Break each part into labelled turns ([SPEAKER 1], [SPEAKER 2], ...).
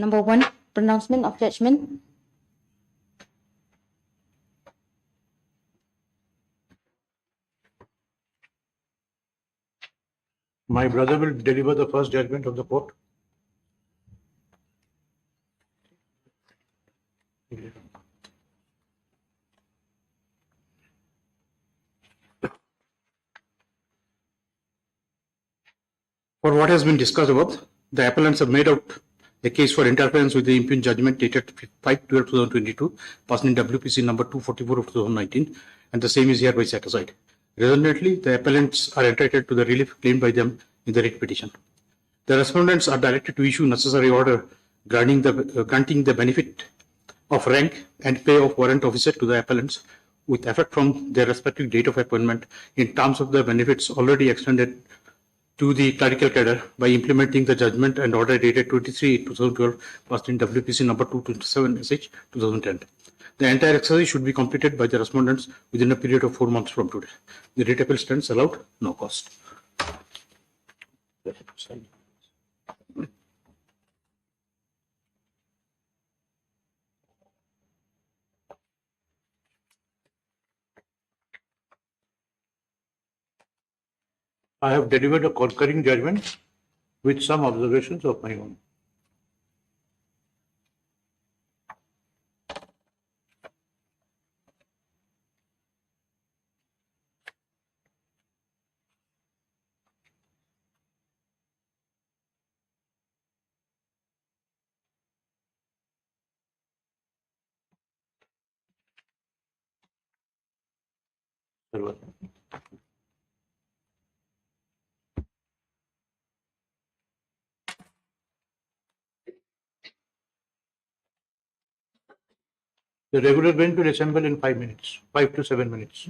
[SPEAKER 1] Number 1, pronouncement of judgment.
[SPEAKER 2] My brother will deliver the first judgment of the court. For what has been discussed above, the appellants have made out a case for interference with the impugned judgment dated 5/12/2022, passed in WPC number 244 of 2019, and the same is hereby set aside. Resultantly, the appellants are entitled to the relief claimed by them in the writ petition. The respondents are directed to issue necessary order granting the benefit of rank and pay of warrant officer to the appellants with effect from their respective date of appointment in terms of the benefits already extended to the clerical cadre by implementing the judgment and order dated 23/2012, passed in WPC number 227 SH 2010. The entire exercise should be completed by the respondents within a period of 4 months from today. The writ appeal stands allowed, no cost. I have delivered a concurring judgment with some observations of my own. The regular bench will assemble in 5 minutes, 5 to 7 minutes.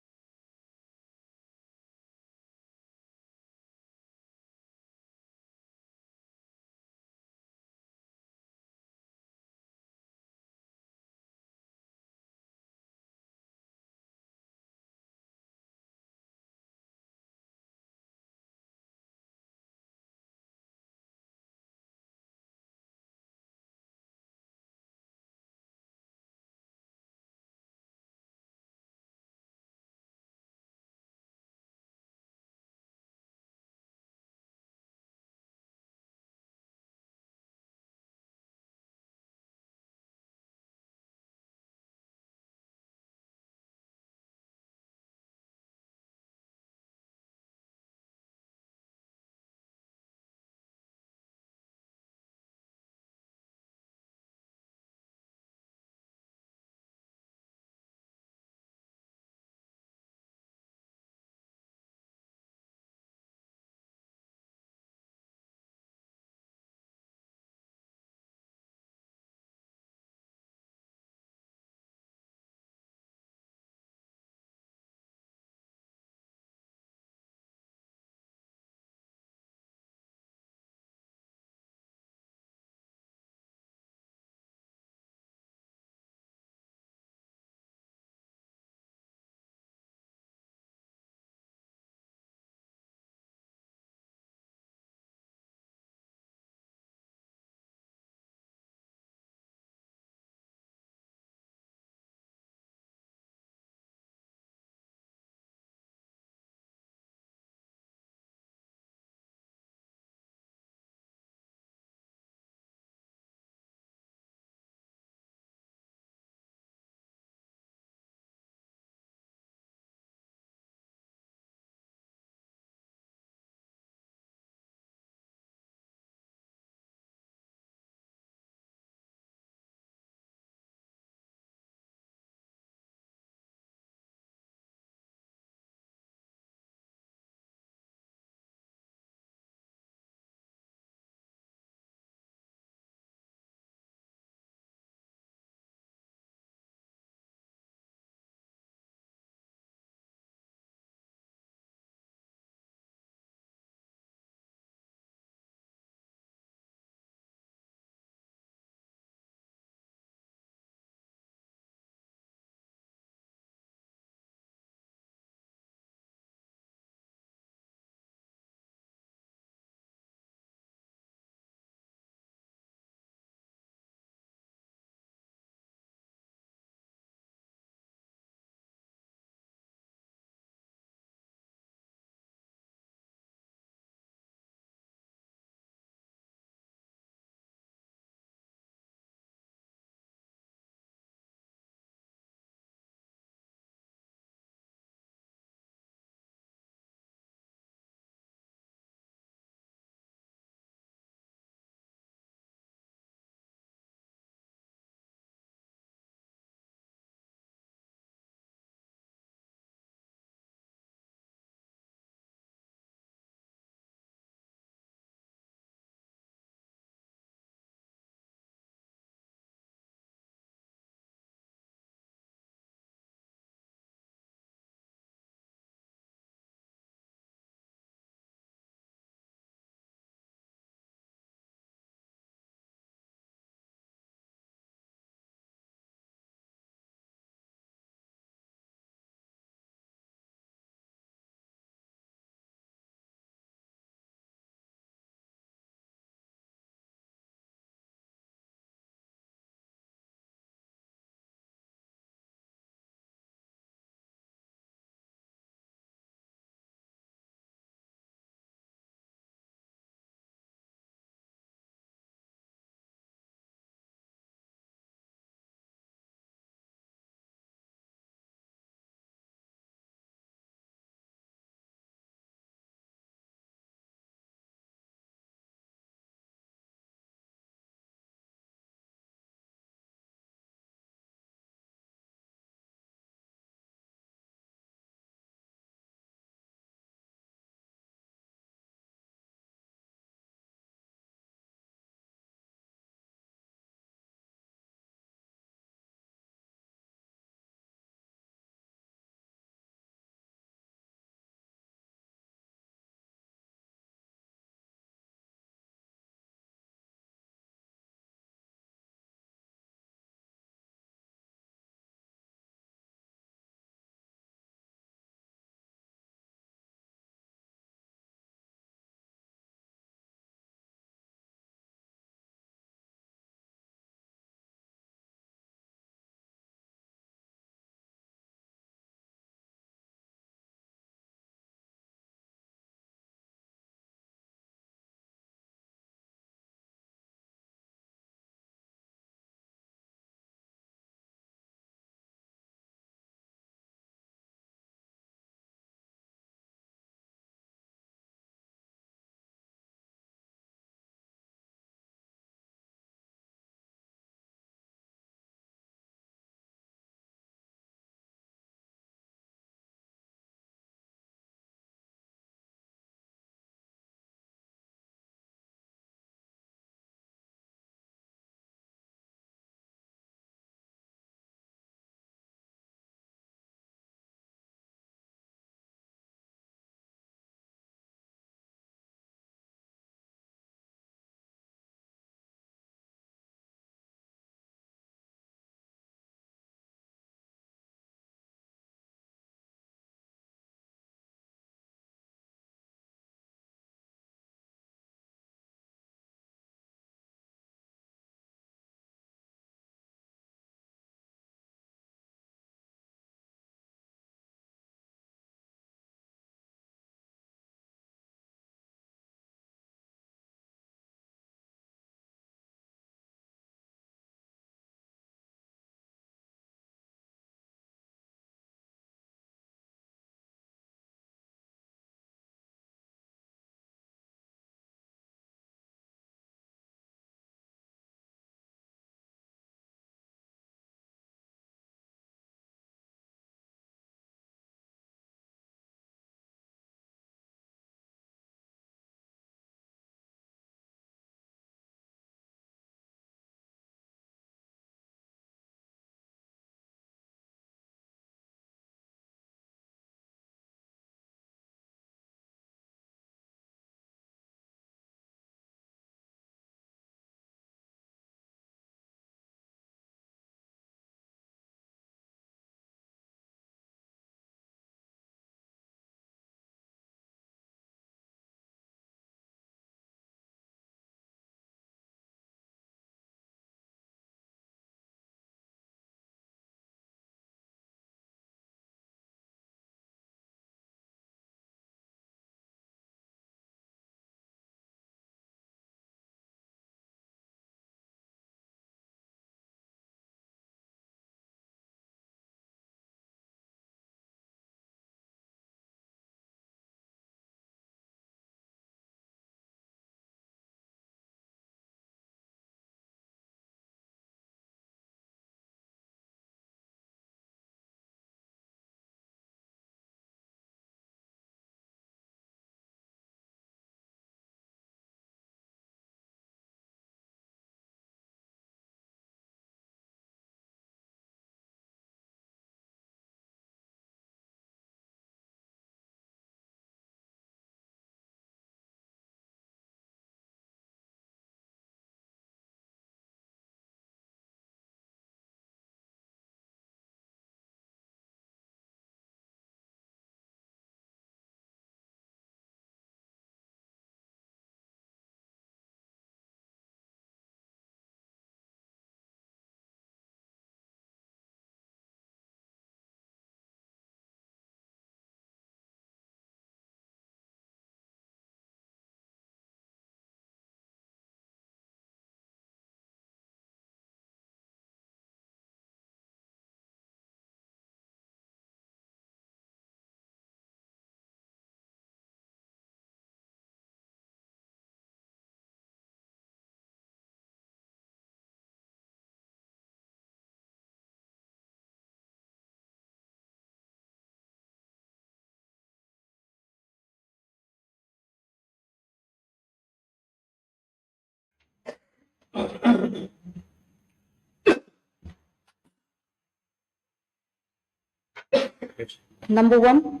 [SPEAKER 2] Yes.
[SPEAKER 1] Number 1,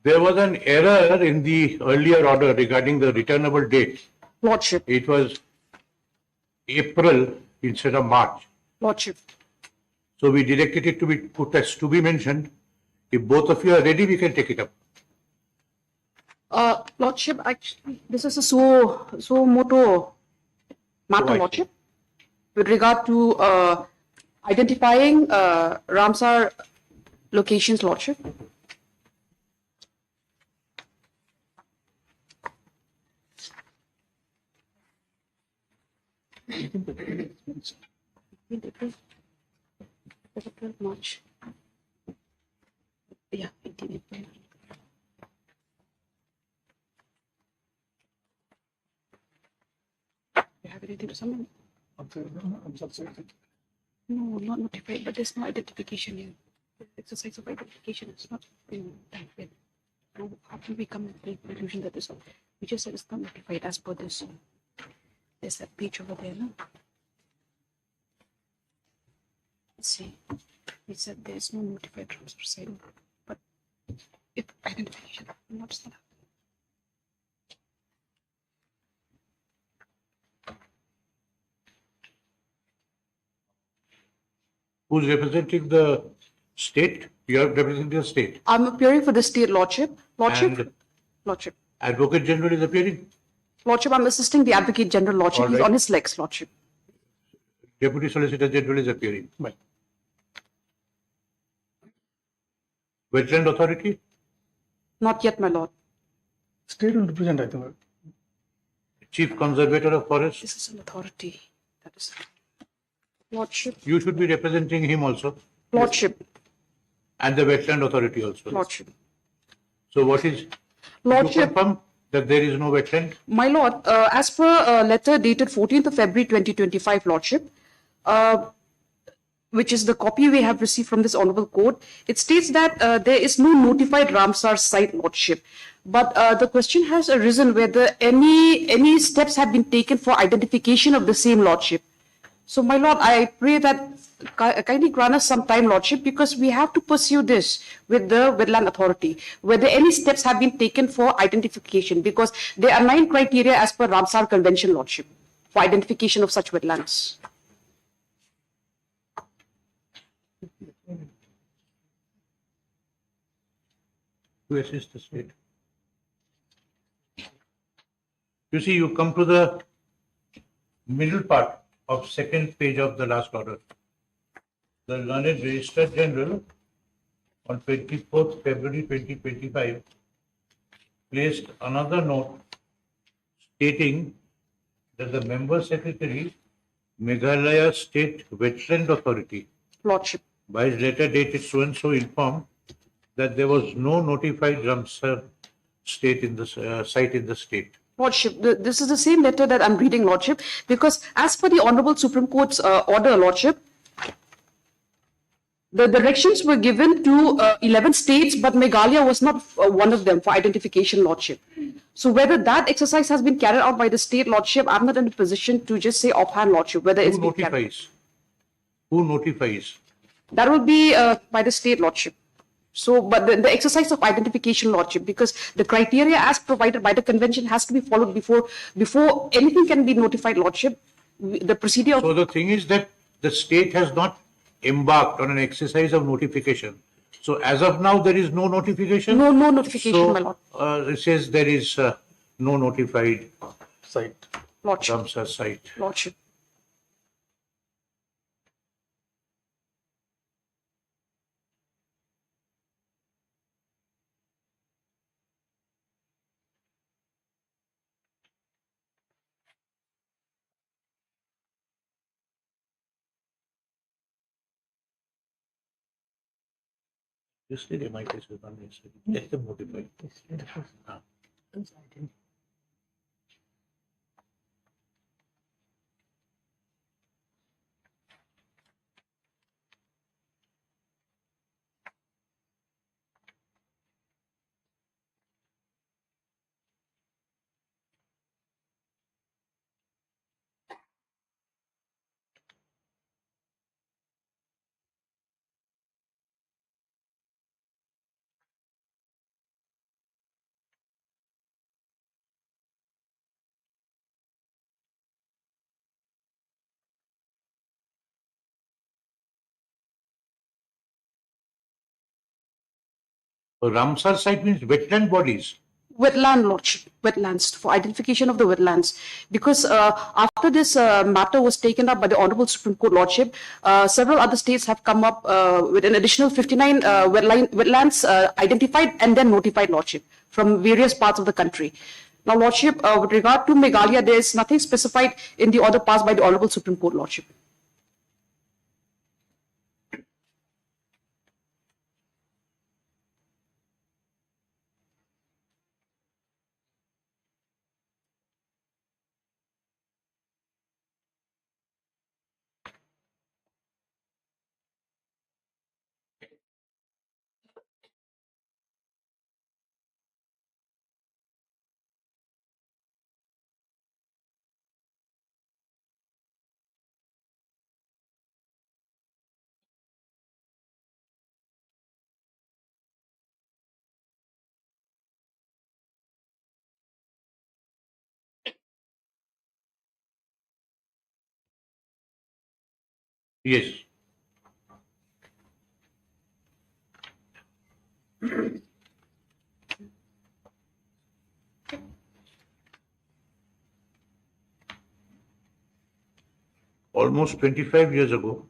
[SPEAKER 3] There was an error in the earlier order regarding the returnable date.
[SPEAKER 1] Lordship,
[SPEAKER 3] It was April instead of March.
[SPEAKER 1] Lordship.
[SPEAKER 3] So we directed it to be put as to be mentioned. If both of you are ready, we can take it up.
[SPEAKER 1] Lordship, actually, this is a so moto matter,
[SPEAKER 3] I see.
[SPEAKER 1] Lordship, with regard to identifying Ramsar locations, Lordship. April, March. Yeah, 18 April. You have anything to summon? No, not notified, but there's no identification here. The exercise of identification is not been done with. Now, how can we come to the conclusion that this, we just said it's not notified as per this. There's that page over there, no? Let's see. It said there's no notified transfer side, but if identification, what's that?
[SPEAKER 3] Who's representing the state? You are representing the state.
[SPEAKER 1] I'm appearing for the state, Lordship. Lordship.
[SPEAKER 3] And
[SPEAKER 1] Lordship.
[SPEAKER 3] Advocate General is appearing.
[SPEAKER 1] Lordship, I'm assisting the Advocate General, Lordship.
[SPEAKER 3] All
[SPEAKER 1] He's
[SPEAKER 3] right.
[SPEAKER 1] on his legs, Lordship.
[SPEAKER 3] Deputy Solicitor General is appearing.
[SPEAKER 2] Right.
[SPEAKER 3] Wetland Authority?
[SPEAKER 1] Not yet, my lord.
[SPEAKER 2] State will represent, I think.
[SPEAKER 3] Chief Conservator of Forest?
[SPEAKER 1] This is an authority. That is Lordship.
[SPEAKER 3] You should be representing him also.
[SPEAKER 1] Lordship.
[SPEAKER 3] And the Wetland Authority also.
[SPEAKER 1] Lordship.
[SPEAKER 3] So what is, you
[SPEAKER 1] Lordship.
[SPEAKER 3] confirm that there is no wetland?
[SPEAKER 1] My lord, as per letter dated 14th of February 2025, Lordship, which is the copy we have received from this honorable court, it states that there is no notified Ramsar site, Lordship. But the question has arisen whether any steps have been taken for identification of the same, Lordship. So, my lord, I pray that kindly grant us some time, Lordship, because we have to pursue this with the Wetland Authority, whether any steps have been taken for identification, because there are 9 criteria as per Ramsar Convention, Lordship, for identification of such wetlands.
[SPEAKER 3] To assist the state. You see, you come to the middle part of second page of the last order. The learned Registrar General on 24th February 2025 placed another note stating that the member secretary, Meghalaya State Wetland Authority,
[SPEAKER 1] Lordship.
[SPEAKER 3] by his letter dated so and so informed that there was no notified Ramsar state in the site in the state.
[SPEAKER 1] Lordship, this is the same letter that I'm reading, Lordship, because as per the Honorable Supreme Court's order, Lordship, the directions were given to 11 states, but Meghalaya was not one of them for identification, Lordship. So whether that exercise has been carried out by the state, Lordship, I'm not in a position to just say offhand, Lordship, whether it's
[SPEAKER 3] Who
[SPEAKER 1] been carried.
[SPEAKER 3] notifies? Who notifies?
[SPEAKER 1] That will be by the state, Lordship. So, but the exercise of identification, Lordship, because the criteria as provided by the convention has to be followed before anything can be notified, Lordship. The procedure of
[SPEAKER 3] So the thing is that the state has not embarked on an exercise of notification. So as of now, there is no notification.
[SPEAKER 1] no notification, my lord.
[SPEAKER 3] So it says there is no notified
[SPEAKER 2] Site.
[SPEAKER 1] Lordship.
[SPEAKER 3] Ramsar site.
[SPEAKER 1] Lordship.
[SPEAKER 3] Just say they might is one let them notify. Ah. Ramsar site means wetland bodies.
[SPEAKER 1] Wetland lordship, wetlands, for identification of the wetlands. Because after this matter was taken up by the Honorable Supreme Court Lordship, several other states have come up with an additional 59 wetlands identified and then notified Lordship from various parts of the country. Now, Lordship, with regard to Meghalaya, there is nothing specified in the order passed by the Honorable Supreme Court Lordship.
[SPEAKER 3] Yes. Almost 25 years ago,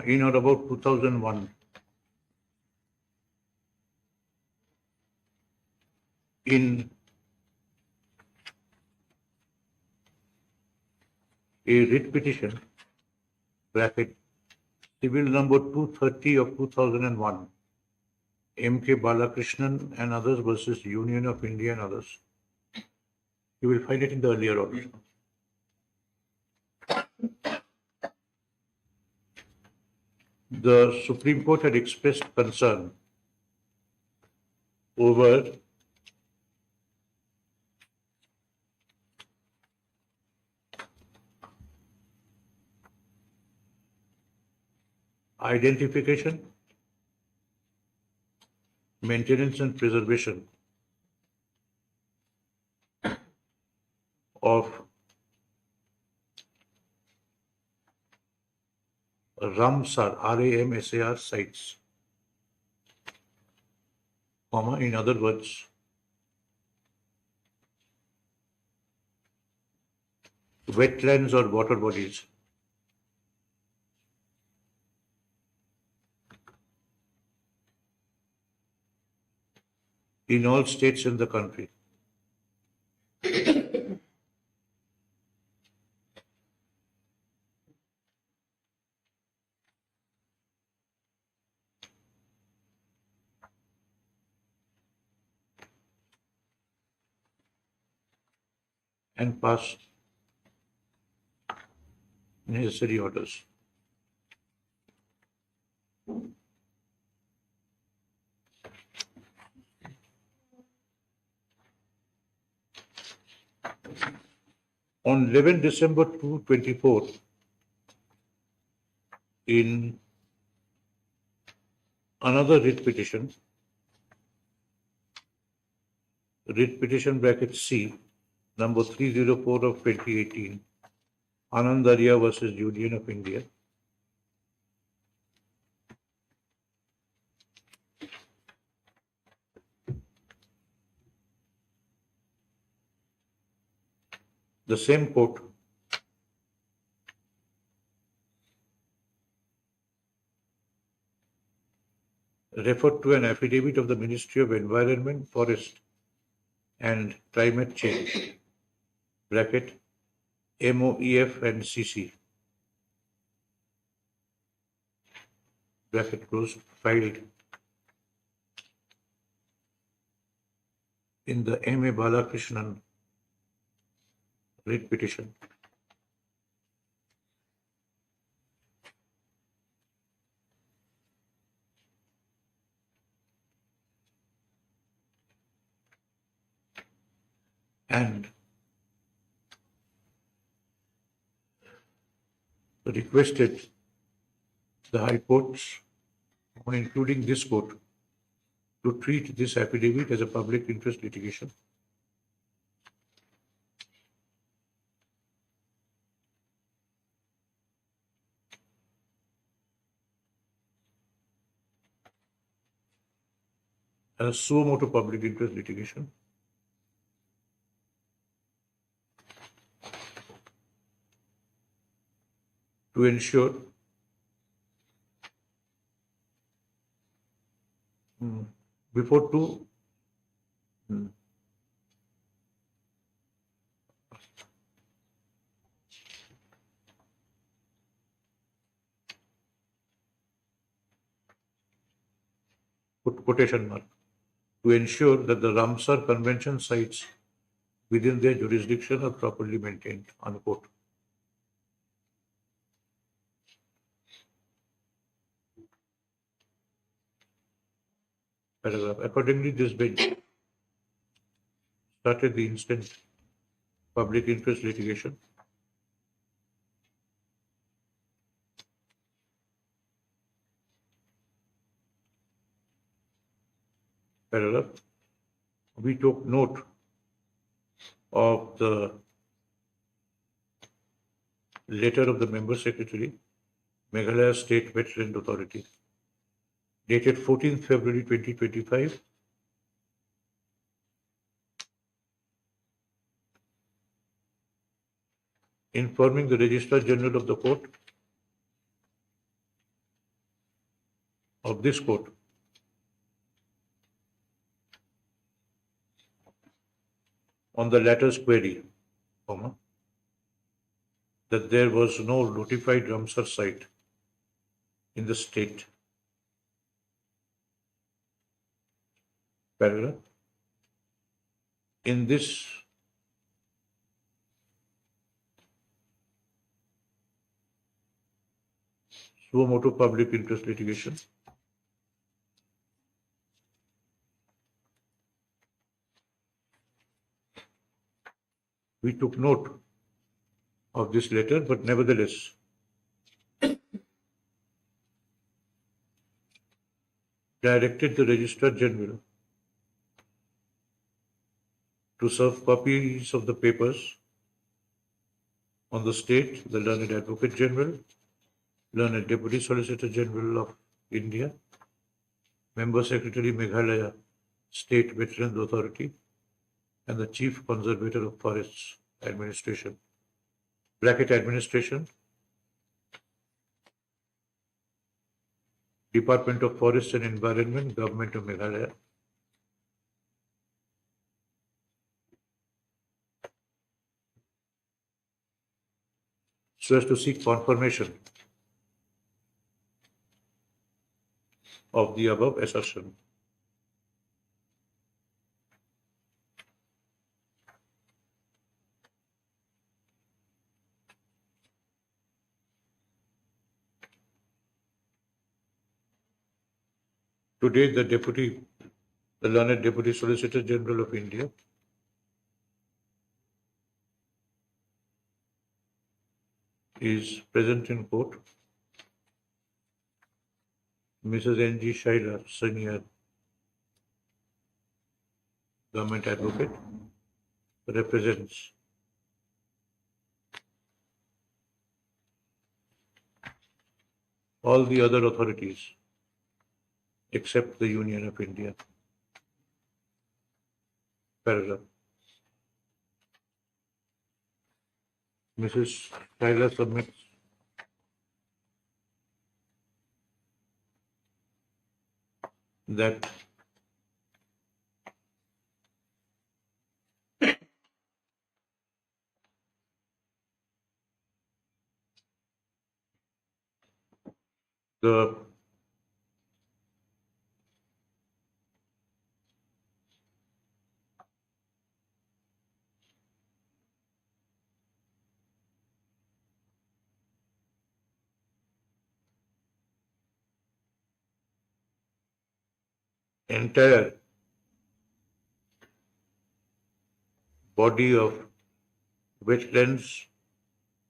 [SPEAKER 3] in or about 2001, in a writ petition, bracket, civil number 230 of 2001, M.K. Balakrishnan and others versus Union of India and others. You will find it in the earlier order. The Supreme Court had expressed concern over identification, maintenance and preservation of Ramsar, RAMSAR sites, in other words, wetlands or water bodies in all states in the country. And pass necessary orders. On 11 December 2024, in another writ petition bracket C, number 304 of 2018, Anandaria versus Union of India, the same court referred to an affidavit of the Ministry of Environment, Forest and Climate Change, bracket MOEF and CC, bracket close, filed in the M.A. Balakrishnan writ petition. And requested the High Courts, including this court, to treat this affidavit as a public interest litigation. as suo motu public interest litigation to ensure before two put quotation mark to ensure that the Ramsar Convention sites within their jurisdiction are properly maintained, unquote. Paragraph. Accordingly, this bench started the instant public interest litigation paragraph. We took note of the letter of the Member Secretary, Meghalaya State Wetland Authority, dated 14th February 2025, informing the Registrar General of the Court of this court on the latter's query, that there was no notified Ramsar site in the state. Paragraph. In this suo motu public interest litigation, we took note of this letter, but nevertheless, directed the Registrar General to serve copies of the papers on the state, the Learned Advocate General, Learned Deputy Solicitor General of India, Member Secretary Meghalaya State Wetlands Authority, and the Chief Conservator of Forests Administration. Bracket Administration, Department of Forests and Environment, Government of Meghalaya. So as to seek confirmation of the above assertion. Today, the Learned Deputy Solicitor General of India is present in court. Mrs. N.G. Shaila, Senior Government Advocate, represents all the other authorities except the Union of India. Paragraph. Mrs. Shaila submits that the entire body of wetlands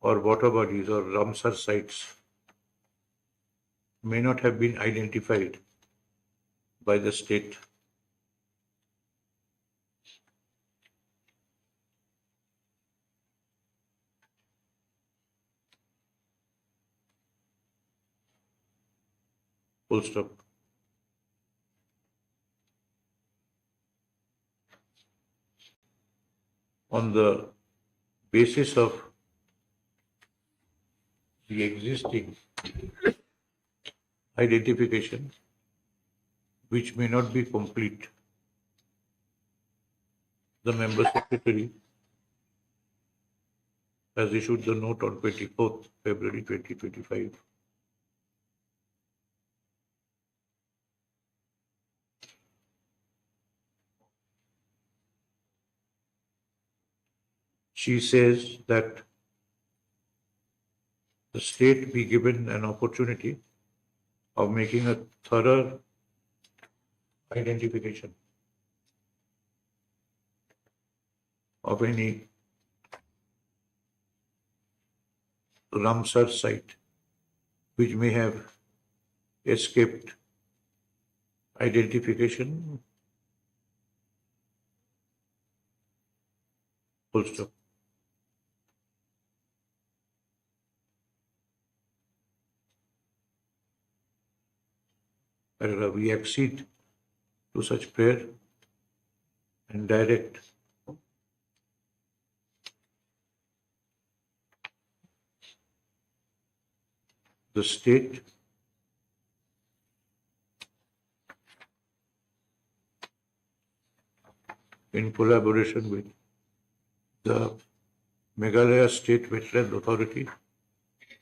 [SPEAKER 3] or water bodies or Ramsar sites may not have been identified by the state. Full stop. on the basis of the existing identification, which may not be complete, the member secretary has issued the note on 24th February 2025. She says that the state be given an opportunity of making a thorough identification of any Ramsar site which may have escaped identification. Full stop. We accede to such prayer and direct the state in collaboration with the Meghalaya State Wetland Authority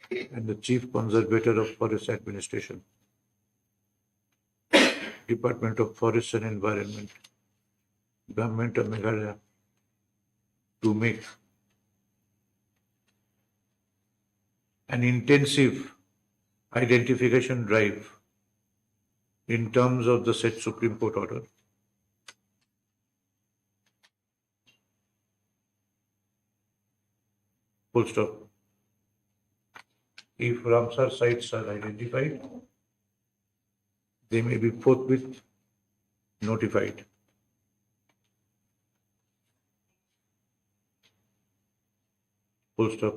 [SPEAKER 3] and the Chief Conservator of Forest Administration, Department of Forests and Environment, Government of Meghalaya, to make an intensive identification drive in terms of the said Supreme Court order. Full stop. If Ramsar sites are identified, they may be forthwith notified. Full stop.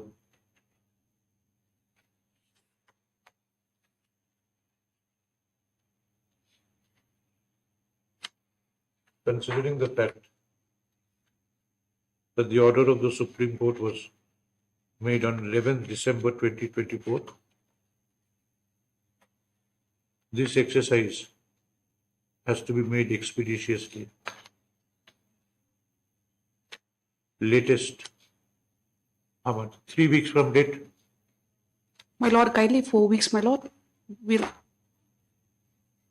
[SPEAKER 3] Considering the fact that the order of the Supreme Court was made on 11th December 2024, this exercise has to be made expeditiously. Latest, how much? 3 weeks from date?
[SPEAKER 1] My lord, kindly 4 weeks, my lord. We'll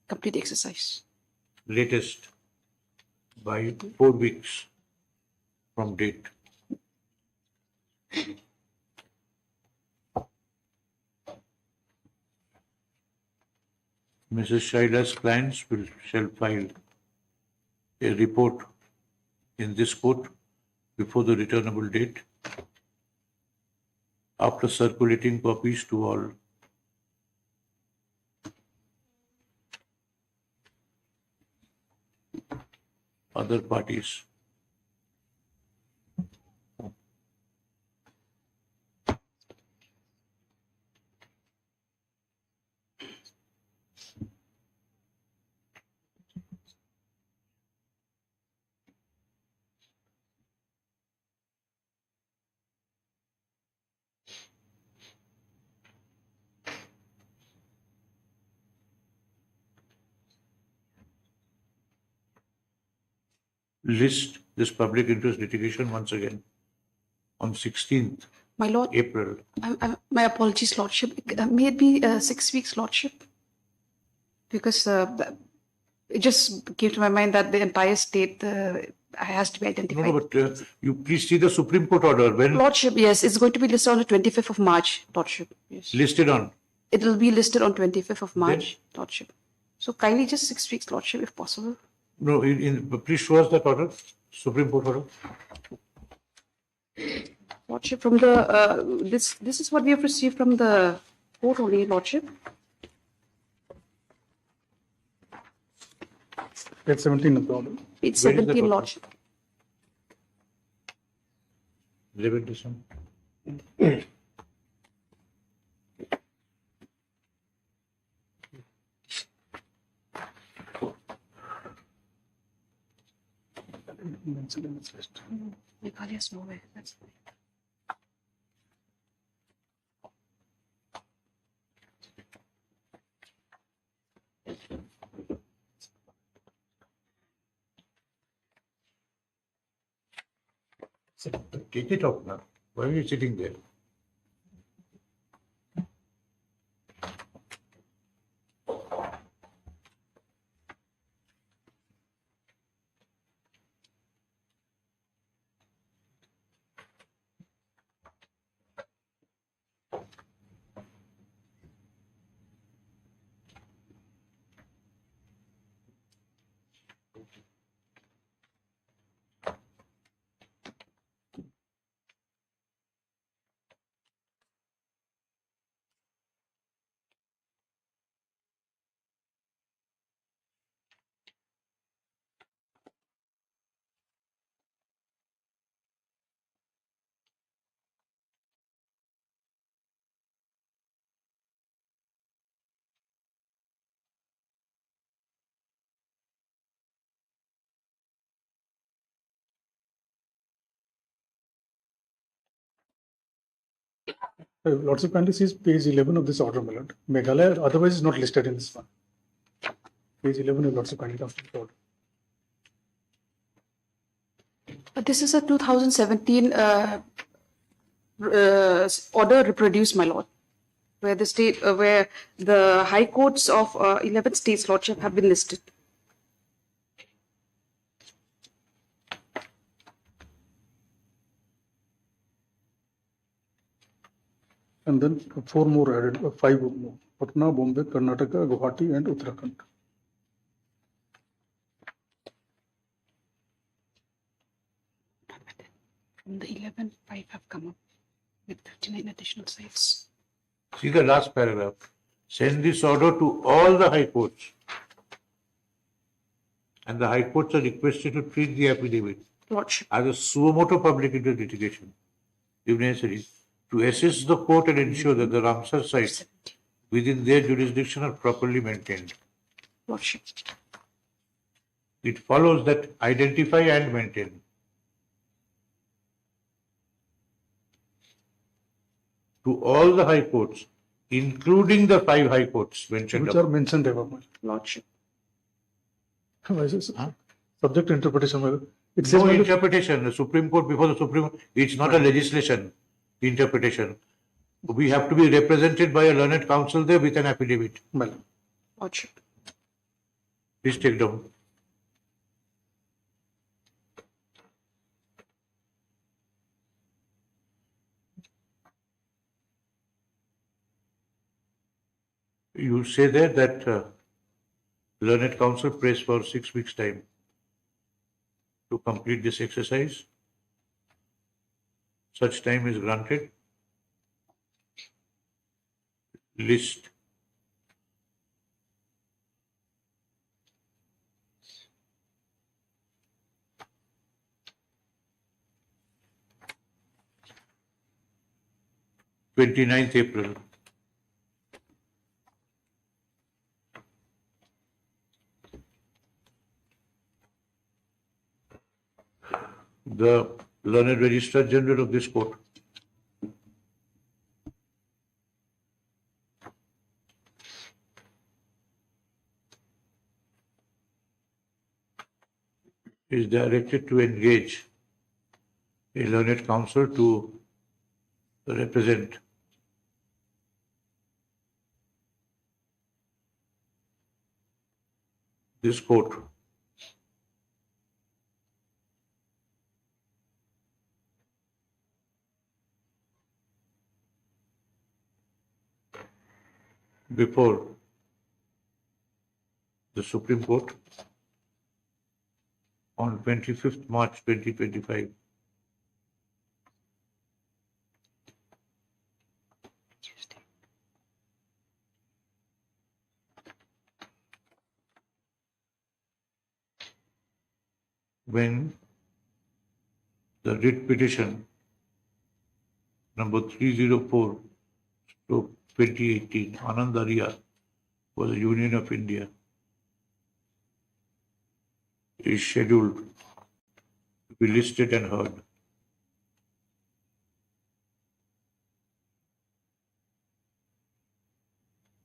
[SPEAKER 1] complete the exercise.
[SPEAKER 3] Latest by 4 weeks from date. Mrs. Shaila's clients shall file a report in this court before the returnable date, after circulating copies to all other parties. List this public interest litigation once again on 16th
[SPEAKER 1] My lord,
[SPEAKER 3] April.
[SPEAKER 1] my apologies, lordship. May it be 6 weeks, lordship? Because it just came to my mind that the entire state has to be identified.
[SPEAKER 3] No, but you please see the Supreme Court order when
[SPEAKER 1] Lordship, yes, it's going to be listed on the 25th of March, lordship. Yes.
[SPEAKER 3] listed on.
[SPEAKER 1] It will be listed on 25th of March, lordship. So kindly just 6 weeks, lordship, if possible.
[SPEAKER 3] No, please show us that order, Supreme Court order.
[SPEAKER 1] Lordship, from the this is what we have received from the court only, lordship.
[SPEAKER 2] Page 17 of the order.
[SPEAKER 1] Page
[SPEAKER 3] Where is
[SPEAKER 1] 17,
[SPEAKER 3] that order?
[SPEAKER 1] lordship.
[SPEAKER 3] 11 December.
[SPEAKER 2] mentioned in this list.
[SPEAKER 1] Meghalaya is nowhere. That's
[SPEAKER 3] Take it off now. Why are you sitting there?
[SPEAKER 2] Lots of kindly sees page 11 of this order, my lord. Meghalaya otherwise is not listed in this one. Page 11 of lots of kindly comes to the order.
[SPEAKER 1] But this is a 2017 order reproduced, my lord, where where the high courts of 11 states' lordship have been listed.
[SPEAKER 2] And then 4 more added, 5 more. Patna, Bombay, Karnataka, Guwahati, and Uttarakhand.
[SPEAKER 1] From the 11, 5 have come up with 59 additional sites.
[SPEAKER 3] See the last paragraph. Send this order to all the high courts. And the high courts are requested to treat the affidavit
[SPEAKER 1] Lordship.
[SPEAKER 3] as a suo motu public into litigation, if necessary, to assist the court and ensure that the Ramsar sites within their jurisdiction are properly maintained.
[SPEAKER 1] Lordship.
[SPEAKER 3] It follows that identify and maintain. To all the high courts, including the 5 high courts mentioned
[SPEAKER 2] Which
[SPEAKER 3] above.
[SPEAKER 2] are mentioned above.
[SPEAKER 1] Lordship.
[SPEAKER 2] Why is this? Subject to interpretation, my lord. It says,
[SPEAKER 3] No
[SPEAKER 2] my lord,
[SPEAKER 3] interpretation. The Supreme Court, before the Supreme, it's not a legislation interpretation. We have to be represented by a learned counsel there with an affidavit.
[SPEAKER 2] my lord.
[SPEAKER 1] Lordship.
[SPEAKER 3] Please take down. You say there that learned counsel prays for 6 weeks' time to complete this exercise. Such time is granted. List. Twenty-ninth April. The learned Registrar General of this court is directed to engage a learned counsel to represent this court before the Supreme Court on 25th March 2025. When the writ petition number 304/2018 Anand Arya for the Union of India is scheduled to be listed and heard.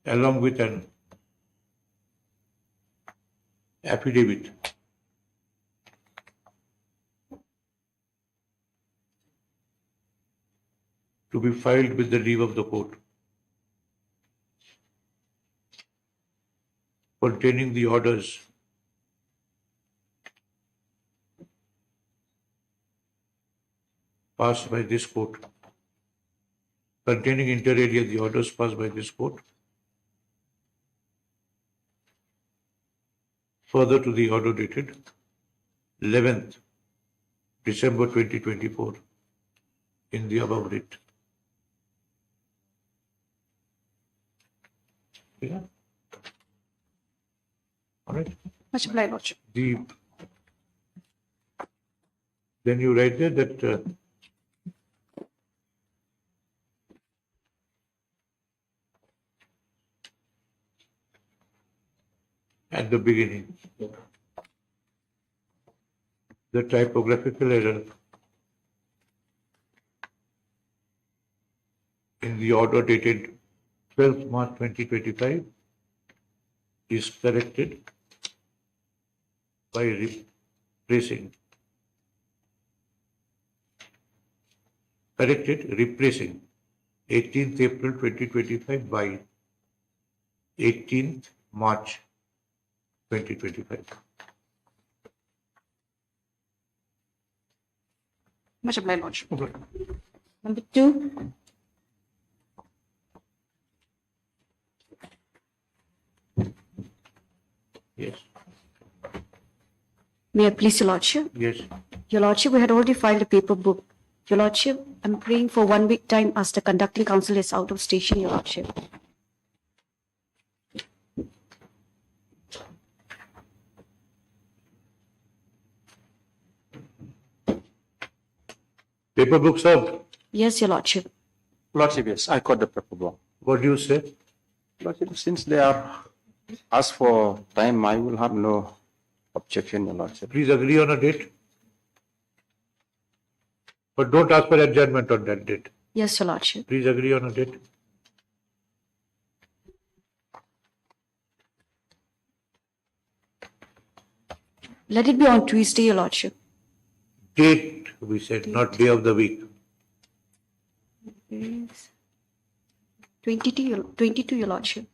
[SPEAKER 3] Along with an affidavit to be filed with the leave of the court, containing the orders passed by this court, containing inter alia the orders passed by this court, further to the order dated 11th December 2024 in the above writ. Yeah. All right.
[SPEAKER 1] Much obliged, Lordship.
[SPEAKER 3] Then you write there that at the beginning, the typographical error in the order dated 12th March 2025 is corrected by replacing 18th April 2025 by 18th March 2025.
[SPEAKER 1] Much obliged, Lordship. Number 2.
[SPEAKER 3] Yes.
[SPEAKER 1] May I please, Your Lordship?
[SPEAKER 3] Yes.
[SPEAKER 1] Your Lordship, we had already filed a paper book. Your Lordship, I'm praying for 1 week time as the conducting counsel is out of station, Your Lordship.
[SPEAKER 3] Paper book served.
[SPEAKER 1] Yes, Your Lordship.
[SPEAKER 4] Lordship, yes, I got the paper book.
[SPEAKER 3] What do you say?
[SPEAKER 4] Lordship, since they are asked for time, I will have no objection, Your Lordship.
[SPEAKER 3] Please agree on a date. But don't ask for adjournment on that date.
[SPEAKER 1] Yes, Your Lordship.
[SPEAKER 3] Please agree on a date.
[SPEAKER 1] Let it be on Tuesday, Your Lordship.
[SPEAKER 3] Date, we said, not day of the week.
[SPEAKER 1] Yes. 22, Your Lordship.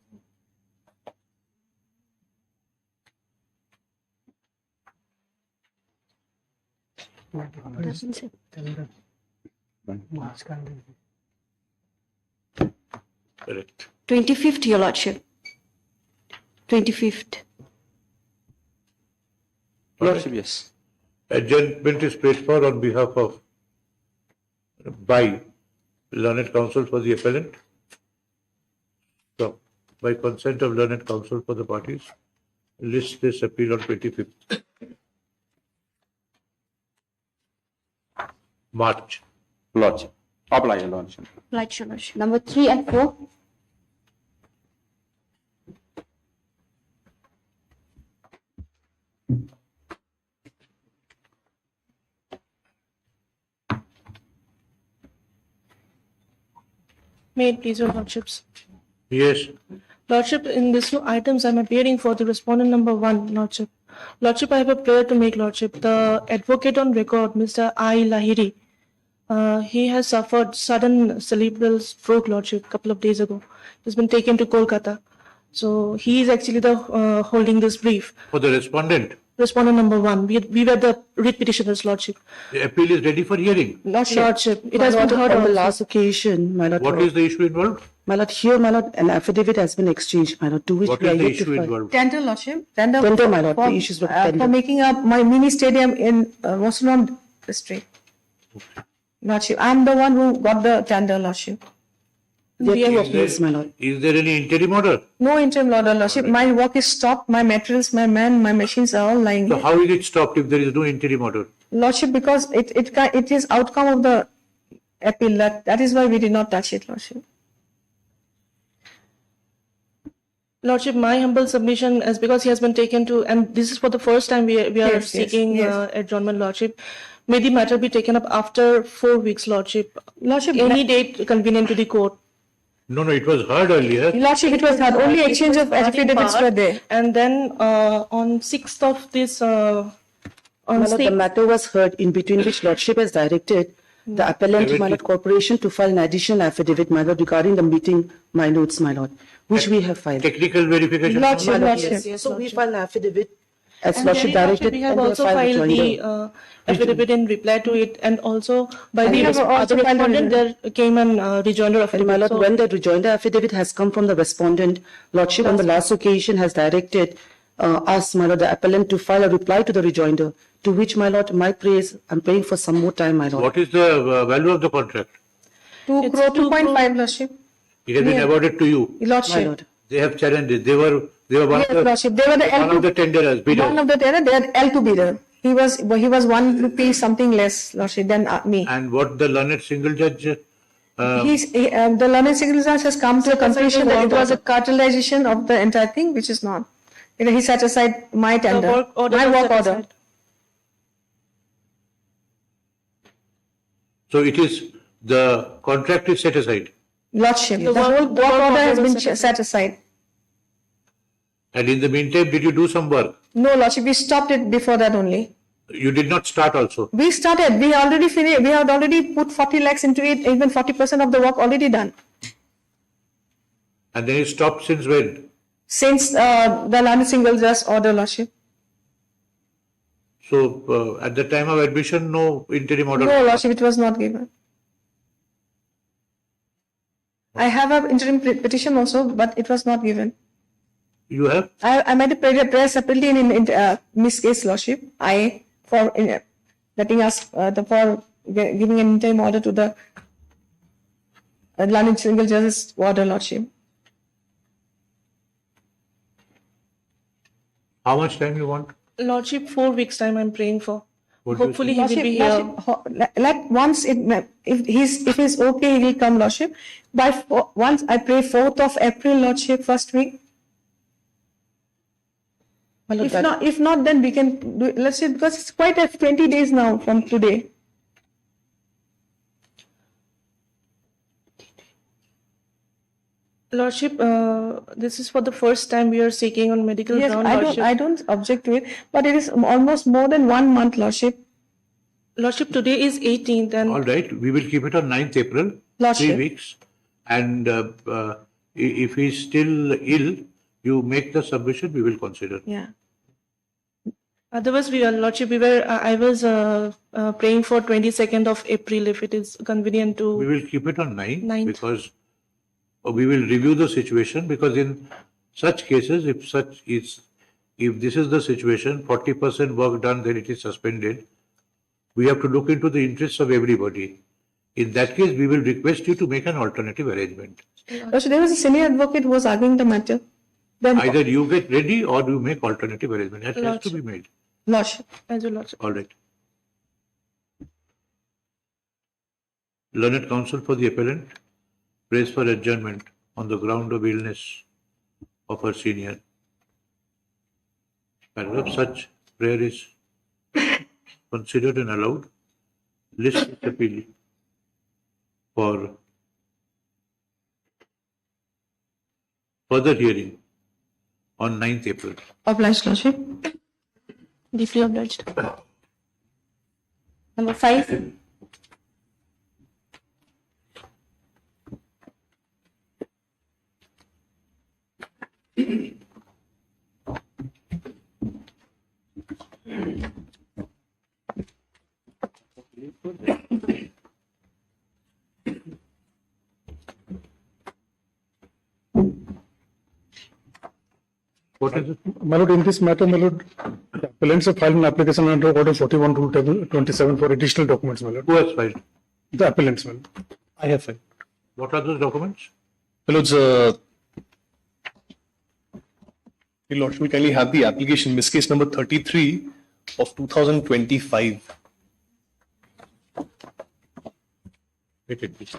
[SPEAKER 1] Doesn't say.
[SPEAKER 3] Correct.
[SPEAKER 1] 25th, Your Lordship. 25th.
[SPEAKER 4] Lordship, yes.
[SPEAKER 3] Adjournment is prayed for on behalf of by learned counsel for the appellant. So, by consent of learned counsel for the parties, list this appeal on 25th March.
[SPEAKER 4] Lordship. Apply, Your Lordship.
[SPEAKER 1] Right, Your Lordship. Number 3 and 4.
[SPEAKER 5] May it please your Lordships.
[SPEAKER 3] Yes.
[SPEAKER 5] Lordship, in these 2 items, I'm appearing for the respondent number 1, Lordship. Lordship, I have a prayer to make, Lordship. The advocate on record, Mr. I. Lahiri, he has suffered sudden cerebral stroke, Lordship, a couple of days ago. He's been taken to Kolkata. So he is actually the holding this brief.
[SPEAKER 3] For the respondent,
[SPEAKER 5] Respondent number 1. We were the writ petitioners, Lordship.
[SPEAKER 3] the appeal is ready for hearing.
[SPEAKER 5] Lordship, it has been heard
[SPEAKER 6] on the
[SPEAKER 5] also.
[SPEAKER 6] last occasion, my lord.
[SPEAKER 3] What is the issue involved?
[SPEAKER 6] My lord, here, my lord, an affidavit has been exchanged, my lord, to which
[SPEAKER 3] What
[SPEAKER 6] we are
[SPEAKER 3] is the
[SPEAKER 6] yet to
[SPEAKER 3] issue
[SPEAKER 6] file.
[SPEAKER 3] involved?
[SPEAKER 7] Tender, Lordship.
[SPEAKER 6] Tender, my lord,
[SPEAKER 7] for,
[SPEAKER 6] the issues were
[SPEAKER 7] for
[SPEAKER 6] tender.
[SPEAKER 7] making up my mini stadium in Mosulon district. Lordship, I'm the one who got the tender, Lordship.
[SPEAKER 6] There are 2
[SPEAKER 3] Is
[SPEAKER 6] appeals, my lord.
[SPEAKER 3] Is there any interim order?
[SPEAKER 7] No interim order, Lordship. My work is stopped. My materials, my man, my machines are all lying
[SPEAKER 3] So
[SPEAKER 7] here.
[SPEAKER 3] how is it stopped if there is no interim order?
[SPEAKER 7] Lordship, because it is outcome of the appeal. That is why we did not touch it, Lordship.
[SPEAKER 5] Lordship, my humble submission is because he has been taken to, and this is for the first time we are
[SPEAKER 7] Yes,
[SPEAKER 5] seeking
[SPEAKER 7] yes.
[SPEAKER 5] adjournment, Lordship. May the matter be taken up after 4 weeks, Lordship.
[SPEAKER 7] Lordship,
[SPEAKER 5] Any date convenient to the court.
[SPEAKER 3] No, it was heard earlier.
[SPEAKER 7] Lordship, it was not only exchange of affidavits were there.
[SPEAKER 5] And then on 6th of this, on
[SPEAKER 6] My lord, the
[SPEAKER 5] 6th,
[SPEAKER 6] matter was heard in between which Lordship has directed the appellant, my lord, corporation to file an additional affidavit, my lord, regarding the meeting minutes, my lord, which we have filed.
[SPEAKER 3] Technical verification.
[SPEAKER 7] Lordship,
[SPEAKER 6] My lord,
[SPEAKER 7] Lordship.
[SPEAKER 6] yes. So we filed an affidavit as
[SPEAKER 5] and
[SPEAKER 6] Lordship
[SPEAKER 5] then, Lordship,
[SPEAKER 6] directed,
[SPEAKER 5] we have
[SPEAKER 6] and we
[SPEAKER 5] also
[SPEAKER 6] have filed
[SPEAKER 5] filed
[SPEAKER 6] rejoinder.
[SPEAKER 5] the affidavit in reply to it, and also by
[SPEAKER 7] We
[SPEAKER 5] the
[SPEAKER 7] have also
[SPEAKER 5] other
[SPEAKER 7] filed a
[SPEAKER 5] respondent, there came an rejoinder
[SPEAKER 6] And my
[SPEAKER 5] affidavit.
[SPEAKER 6] lord,
[SPEAKER 5] So,
[SPEAKER 6] when the rejoinder affidavit has come from the respondent, Lordship on the last occasion has directed us, my lord, the appellant to file a reply to the rejoinder, to which, my lord, my praise, I'm praying for some more time, my lord.
[SPEAKER 3] What is the value of the contract?
[SPEAKER 7] 2
[SPEAKER 5] It's
[SPEAKER 7] crore,
[SPEAKER 5] 2 crore.
[SPEAKER 7] 2.5, Lordship.
[SPEAKER 3] It has been awarded to you.
[SPEAKER 6] My
[SPEAKER 7] Lordship.
[SPEAKER 6] lord.
[SPEAKER 3] They have challenged it. They were one
[SPEAKER 7] Yes,
[SPEAKER 3] of the
[SPEAKER 7] Lordship. They were the
[SPEAKER 3] one of the tenderers, bidders.
[SPEAKER 7] One of the tenor, they are L2 bidder. He was 1 rupee something less, Lordship, than me.
[SPEAKER 3] And what the learned single judge,
[SPEAKER 7] The learned single judge has come to a conclusion that it was a cartelization of the entire thing, which is not. He set aside my tender,
[SPEAKER 5] work order
[SPEAKER 7] my
[SPEAKER 5] was
[SPEAKER 7] work
[SPEAKER 5] set
[SPEAKER 7] order.
[SPEAKER 5] aside.
[SPEAKER 3] so it is the contract is set aside.
[SPEAKER 7] Lordship, the
[SPEAKER 5] The
[SPEAKER 7] whole
[SPEAKER 5] work-
[SPEAKER 7] work
[SPEAKER 5] the work
[SPEAKER 7] order has
[SPEAKER 5] order
[SPEAKER 7] been
[SPEAKER 5] was set
[SPEAKER 7] set aside.
[SPEAKER 3] And in the meantime, did you do some work?
[SPEAKER 7] No, Lordship, we stopped it before that only.
[SPEAKER 3] You did not start also.
[SPEAKER 7] We started, we already finished, we had already put 40 lakhs into it, even 40% of the work already done.
[SPEAKER 3] And then you stopped since when?
[SPEAKER 7] Since the learned single judge order, Lordship.
[SPEAKER 3] So at the time of admission, no interim order.
[SPEAKER 7] No, Lordship, it was not given. I have an interim petition also, but it was not given.
[SPEAKER 3] You have?
[SPEAKER 7] I made a prayer separately in Miss Case, Lordship. For letting us for giving an interim order to the learned single judge's order, Lordship.
[SPEAKER 3] How much time you want?
[SPEAKER 5] Lordship, 4 weeks time I'm praying for.
[SPEAKER 3] What do you
[SPEAKER 5] Hopefully he will be
[SPEAKER 7] Lordship,
[SPEAKER 5] here.
[SPEAKER 7] let once if he's okay, he will come, Lordship. Once I pray 4th of April, Lordship, first week.
[SPEAKER 6] My lord,
[SPEAKER 7] If not, then we can do it. Let's say, because it's quite 20 days now from today.
[SPEAKER 5] Lordship, this is for the first time we are seeking on medical
[SPEAKER 7] Yes,
[SPEAKER 5] ground, Lordship.
[SPEAKER 7] I don't object to it, but it is almost more than 1 month, Lordship.
[SPEAKER 5] Lordship, today is 18th and
[SPEAKER 3] All right, we will keep it on 9th April,
[SPEAKER 7] Lordship.
[SPEAKER 3] 3 weeks. And if he is still ill, you make the submission, we will consider.
[SPEAKER 7] Yeah.
[SPEAKER 5] otherwise Lordship, I was praying for 22nd of April if it is convenient to.
[SPEAKER 3] We will keep it on 9th
[SPEAKER 5] 9th.
[SPEAKER 3] because we will review the situation, because in such cases, if this is the situation, 40% work done, then it is suspended. We have to look into the interests of everybody. In that case, we will request you to make an alternative arrangement.
[SPEAKER 7] Also, there was a senior advocate who was arguing the matter. Then,
[SPEAKER 3] Either you get ready or you make alternative arrangement. That has to be made.
[SPEAKER 7] Lordship.
[SPEAKER 5] As well, Lordship.
[SPEAKER 3] All right. Learned counsel for the appellant prays for adjournment on the ground of illness of her senior. Paragraph such prayer is considered and allowed. List this appeal for further hearing on 9th April.
[SPEAKER 7] Obliged, Lordship.
[SPEAKER 5] Deeply obliged.
[SPEAKER 7] Number 5.
[SPEAKER 3] What is it?
[SPEAKER 2] My lord, in this matter, my lord, the appellants have filed an application under Order 41 Rule Table 27 for additional documents, my lord.
[SPEAKER 3] Who has filed?
[SPEAKER 2] The appellants, my lord. I have filed.
[SPEAKER 3] What are those documents?
[SPEAKER 8] My lords, your lordship will kindly have the application, Miss Case number 33 of 2025.
[SPEAKER 3] Wait it, please.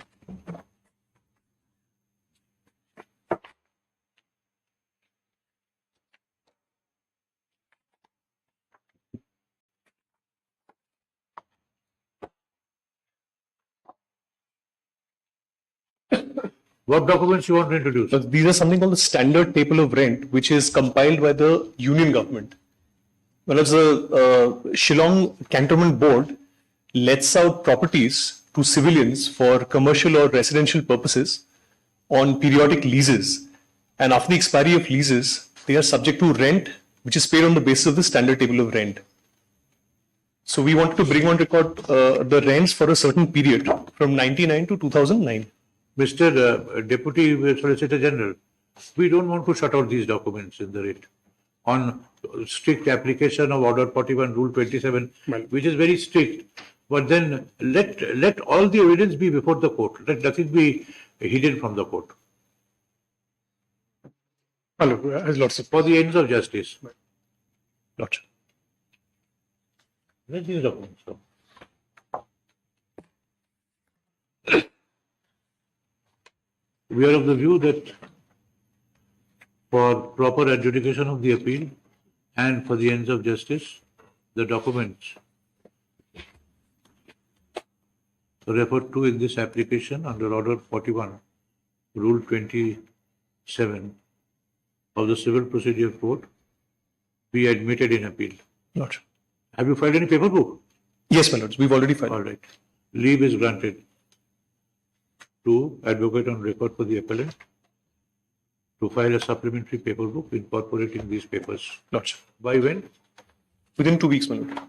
[SPEAKER 3] What documents you want to introduce?
[SPEAKER 8] So these are something called the standard table of rent, which is compiled by the union government. Well, as the Shillong Cantonment Board lets out properties to civilians for commercial or residential purposes on periodic leases. And after the expiry of leases, they are subject to rent, which is paid on the basis of the standard table of rent. So we wanted to bring on record the rents for a certain period from 99 to 2009.
[SPEAKER 3] Mr. Deputy Solicitor General, we don't want to shut out these documents in the writ on strict application of Order 41, Rule 27, which is very strict. But then let all the evidence be before the court. Let nothing be hidden from the court.
[SPEAKER 2] As Lordship.
[SPEAKER 3] For the ends of justice.
[SPEAKER 8] Lordship.
[SPEAKER 3] Let these documents come. We are of the view that for proper adjudication of the appeal and for the ends of justice, the documents referred to in this application under Order 41, Rule 27 of the Civil Procedure Code be admitted in appeal.
[SPEAKER 8] Lordship.
[SPEAKER 3] Have you filed any paper book?
[SPEAKER 8] Yes, my lords, we've already filed.
[SPEAKER 3] All right. Leave is granted to advocate on record for the appellant to file a supplementary paper book incorporating these papers.
[SPEAKER 8] Lordship.
[SPEAKER 3] By when?
[SPEAKER 8] Within 2 weeks, my lord.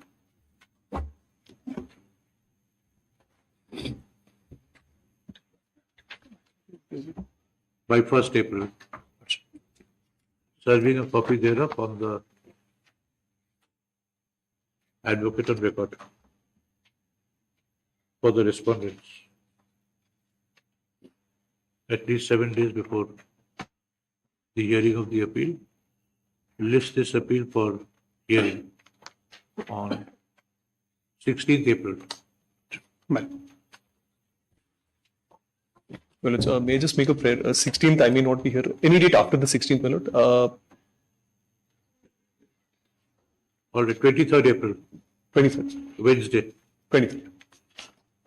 [SPEAKER 3] By 1st April. Serving a copy thereof on the advocate on record for the respondents at least 7 days before the hearing of the appeal. List this appeal for hearing on 16th April.
[SPEAKER 8] Well, it's, may I just make a prayer? 16th, I may not be here. Any date after the 16th, my lord.
[SPEAKER 3] All right, 23rd April,
[SPEAKER 8] 23rd.
[SPEAKER 3] Wednesday.
[SPEAKER 8] 23rd.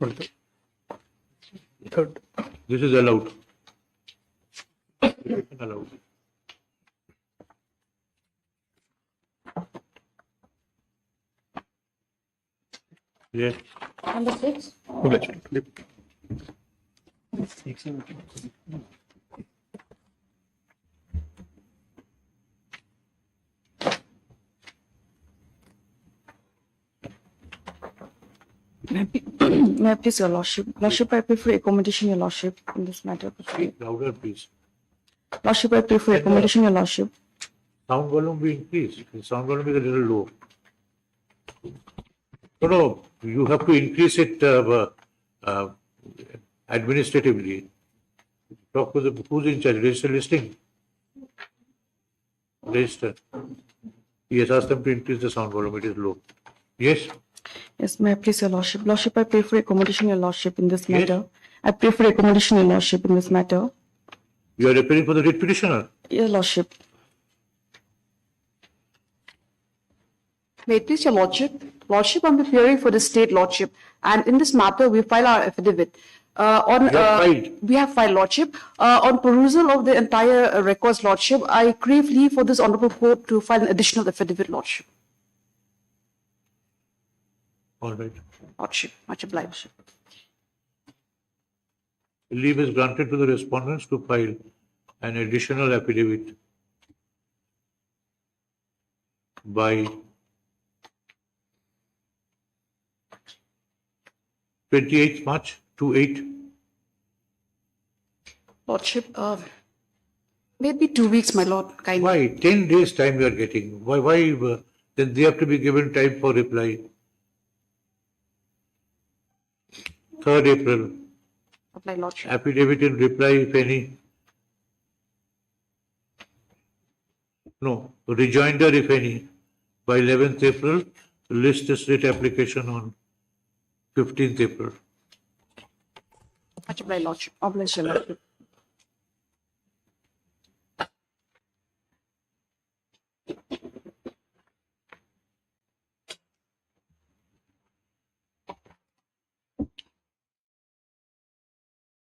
[SPEAKER 8] 23rd. Third.
[SPEAKER 3] This is allowed. Allowed. Yes.
[SPEAKER 1] Number 6.
[SPEAKER 8] Obliged.
[SPEAKER 1] May I please, Your Lordship? Lordship, I pray for accommodation, Your Lordship, in this matter.
[SPEAKER 3] Speak louder, please.
[SPEAKER 1] Lordship, I pray for accommodation, Your Lordship.
[SPEAKER 3] Sound volume be increased. The sound volume is a little low. No, you have to increase it administratively. Talk to the who's in charge. Register listing. Register. Yes, ask them to increase the sound volume. It is low. Yes.
[SPEAKER 1] Yes, may I please, Your Lordship? Lordship, I pray for accommodation, Your Lordship, in this
[SPEAKER 3] Yes.
[SPEAKER 1] matter. I pray for accommodation, Your Lordship, in this matter.
[SPEAKER 3] You are appearing for the writ petitioner.
[SPEAKER 1] Your Lordship. May it please, Your Lordship? Lordship, I'm appearing for the State Lordship, and in this matter, we file our affidavit. We have filed, Lordship. On perusal of the entire records, Lordship, I crave leave for this Honourable Court to file an additional affidavit, Lordship.
[SPEAKER 3] All right.
[SPEAKER 1] Lordship, much obliged.
[SPEAKER 3] Leave is granted to the respondents to file an additional affidavit by 28th March 28.
[SPEAKER 1] Lordship, maybe 2 weeks, my lord, kindly.
[SPEAKER 3] Why? 10 days time you are getting. Why then they have to be given time for reply. 3rd April.
[SPEAKER 1] Apply, Lordship.
[SPEAKER 3] Affidavit in reply, if any. No, rejoinder, if any, by 11th April. List the state application on 15th April.
[SPEAKER 1] Much obliged, Lordship. Obliged, Your Lordship.